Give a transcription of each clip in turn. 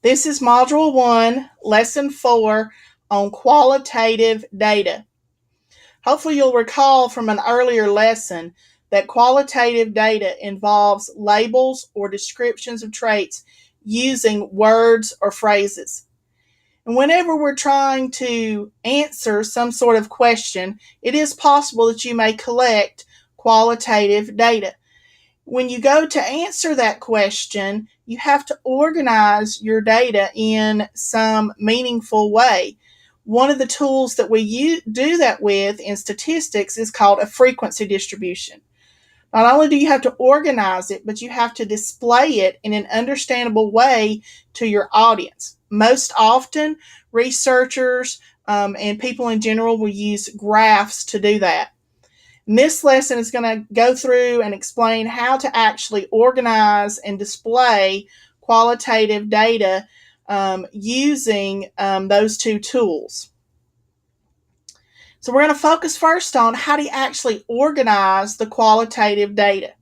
This is Module 1, Lesson 4 on Qualitative Data. Hopefully you'll recall from an earlier lesson that qualitative data involves labels or descriptions of traits using words or phrases. And whenever we're trying to answer some sort of question, it is possible that you may collect qualitative data. When you go to answer that question, you have to organize your data in some meaningful way. One of the tools that we do that with in statistics is called a frequency distribution. Not only do you have to organize it, but you have to display it in an understandable way to your audience. Most often, researchers and people in general will use graphs to do that. And this lesson is going to go through and explain how to actually organize and display qualitative data using those two tools. So we're going to focus first on how do you actually organize the qualitative data.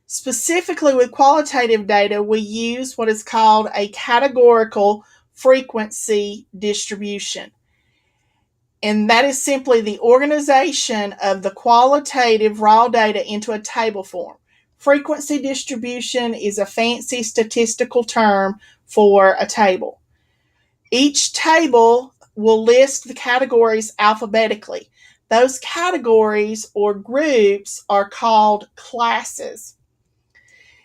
Specifically with qualitative data, we use what is called a categorical frequency distribution. And that is simply the organization of the qualitative raw data into a table form. Frequency distribution is a fancy statistical term for a table. Each table will list the categories alphabetically. Those categories or groups are called classes.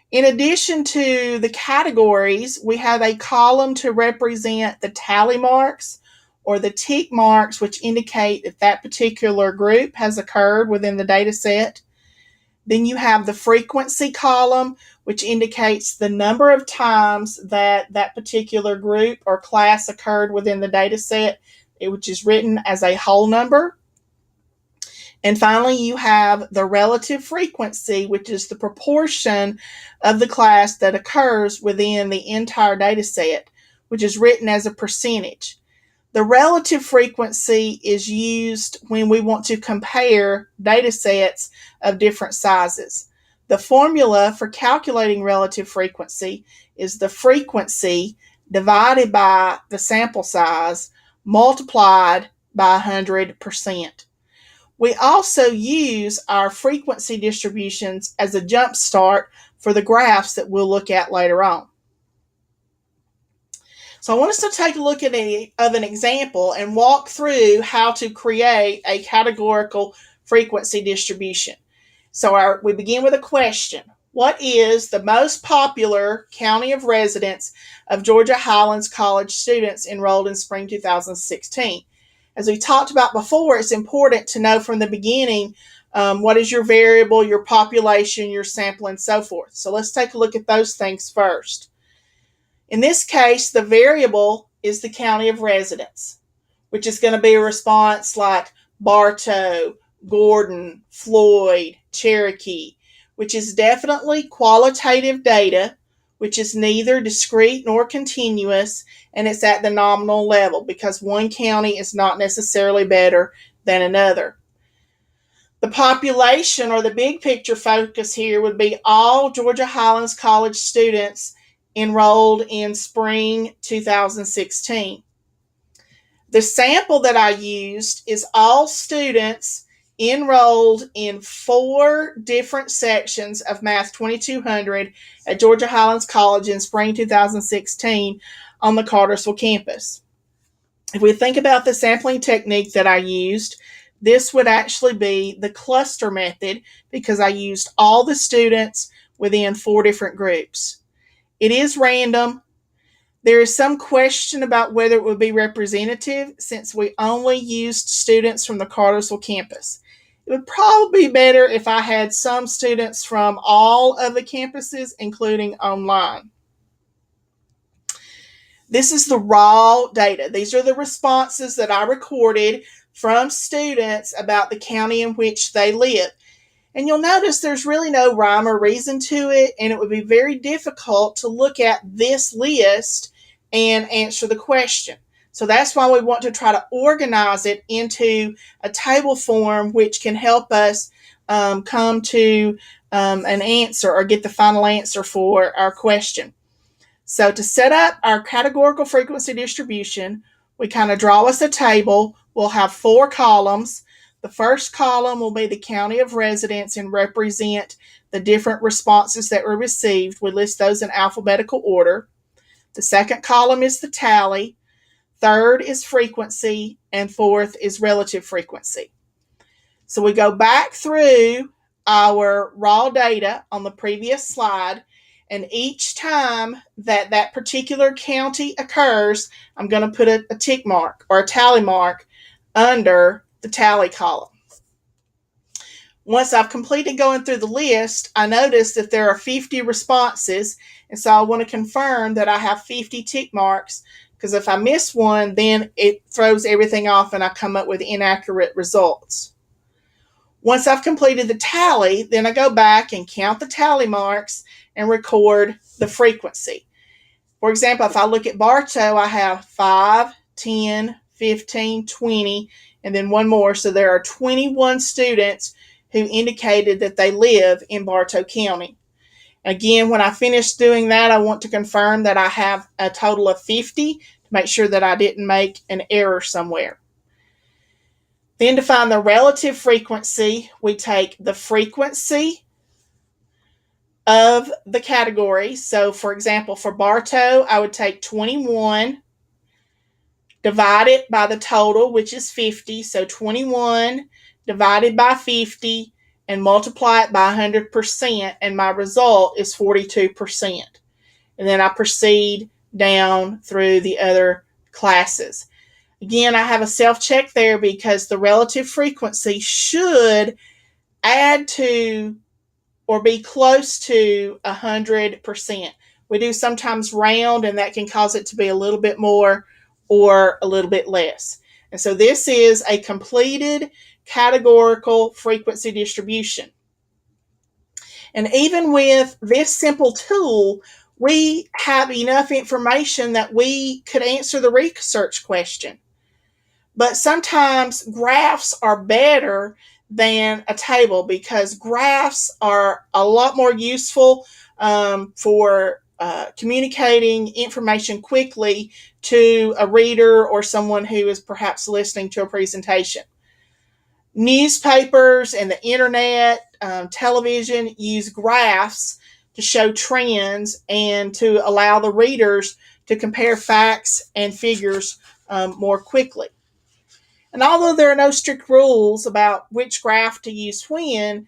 In addition to the categories, we have a column to represent the tally marks or the tick marks, which indicate that that particular group has occurred within the data set. Then you have the frequency column, which indicates the number of times that that particular group or class occurred within the data set, which is written as a whole number. And finally, you have the relative frequency, which is the proportion of the class that occurs within the entire data set, which is written as a percentage. The relative frequency is used when we want to compare data sets of different sizes. The formula for calculating relative frequency is the frequency divided by the sample size multiplied by 100%. We also use our frequency distributions as a jump start for the graphs that we'll look at later on. So I want us to take a look at an example and walk through how to create a categorical frequency distribution. So we begin with a question. What is the most popular county of residence of Georgia Highlands College students enrolled in spring 2016? As we talked about before, it's important to know from the beginning what is your variable, your population, your sample, and so forth. So let's take a look at those things first. In this case, the variable is the county of residence, which is going to be a response like Bartow, Gordon, Floyd, Cherokee, which is definitely qualitative data, which is neither discrete nor continuous, and it's at the nominal level because one county is not necessarily better than another. The population or the big picture focus here would be all Georgia Highlands College students enrolled in spring 2016. The sample that I used is all students enrolled in 4 different sections of Math 2200 at Georgia Highlands College in spring 2016 on the Cartersville campus. If we think about the sampling technique that I used, this would actually be the cluster method because I used all the students within 4 different groups. It is random. There is some question about whether it would be representative since we only used students from the Cartersville campus. It would probably be better if I had some students from all of the campuses, including online. This is the raw data. These are the responses that I recorded from students about the county in which they live. And you'll notice there's really no rhyme or reason to it, and it would be very difficult to look at this list and answer the question. So that's why we want to try to organize it into a table form which can help us come to an answer or get the final answer for our question. So to set up our categorical frequency distribution, we kind of draw us a table. We'll have 4 columns. The first column will be the county of residence and represent the different responses that were received. We list those in alphabetical order. The second column is the tally. Third is frequency, and fourth is relative frequency. So we go back through our raw data on the previous slide, and each time that that particular county occurs, I'm going to put a tick mark or a tally mark under the tally column. Once I've completed going through the list, I notice that there are 50 responses, and so I want to confirm that I have 50 tick marks, because if I miss one, then it throws everything off and I come up with inaccurate results. Once I've completed the tally, then I go back and count the tally marks and record the frequency. For example, if I look at Bartow, I have 5, 10, 15, 20, and then one more. So there are 21 students who indicated that they live in Bartow County. Again, when I finish doing that, I want to confirm that I have a total of 50 to make sure that I didn't make an error somewhere. Then to find the relative frequency, we take the frequency of the category. So for example, for Bartow, I would take 21, divide it by the total, which is 50. So 21 divided by 50 and multiply it by 100%, and my result is 42%. And then I proceed down through the other classes. Again, I have a self-check there because the relative frequency should add to or be close to 100%. We do sometimes round, and that can cause it to be a little bit more or a little bit less. And so this is a completed categorical frequency distribution. And even with this simple tool, we have enough information that we could answer the research question. But sometimes graphs are better than a table, because graphs are a lot more useful for communicating information quickly to a reader or someone who is perhaps listening to a presentation. Newspapers and the internet, television use graphs to show trends and to allow the readers to compare facts and figures more quickly. And although there are no strict rules about which graph to use when,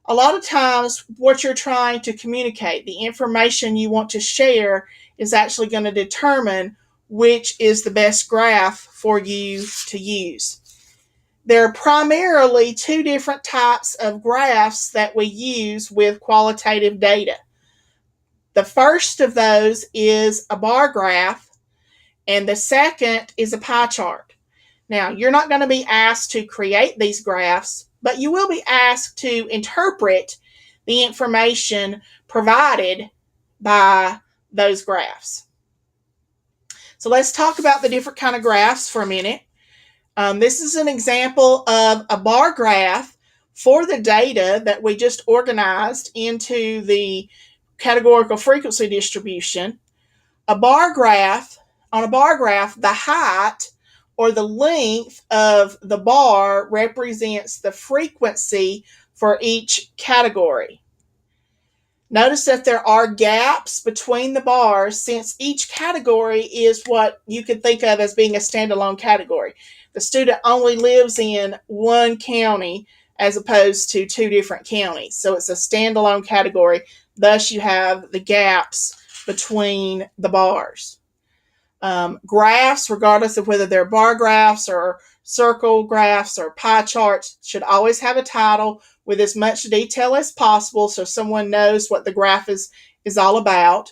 a lot of times what you're trying to communicate, the information you want to share, is actually going to determine which is the best graph for you to use. There are primarily 2 different types of graphs that we use with qualitative data. The first of those is a bar graph, and the second is a pie chart. Now, you're not going to be asked to create these graphs, but you will be asked to interpret the information provided by those graphs. So let's talk about the different kind of graphs for a minute. This is an example of a bar graph for the data that we just organized into the categorical frequency distribution. On a bar graph, the height or the length of the bar represents the frequency for each category. Notice that there are gaps between the bars, since each category is what you could think of as being a standalone category. The student only lives in one county as opposed to 2 different counties. So it's a standalone category. Thus, you have the gaps between the bars. Graphs, regardless of whether they're bar graphs or circle graphs or pie charts, should always have a title with as much detail as possible so someone knows what the graph is all about.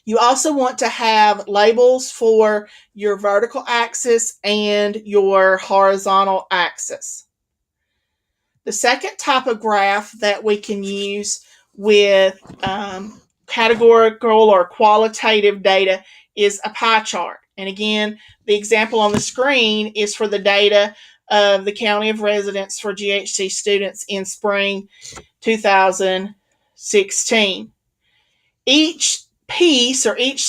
You also want to have labels for your vertical axis and your horizontal axis. The second type of graph that we can use with categorical or qualitative data is a pie chart. And again, the example on the screen is for the data of the county of residence for GHC students in spring 2016. Each piece or each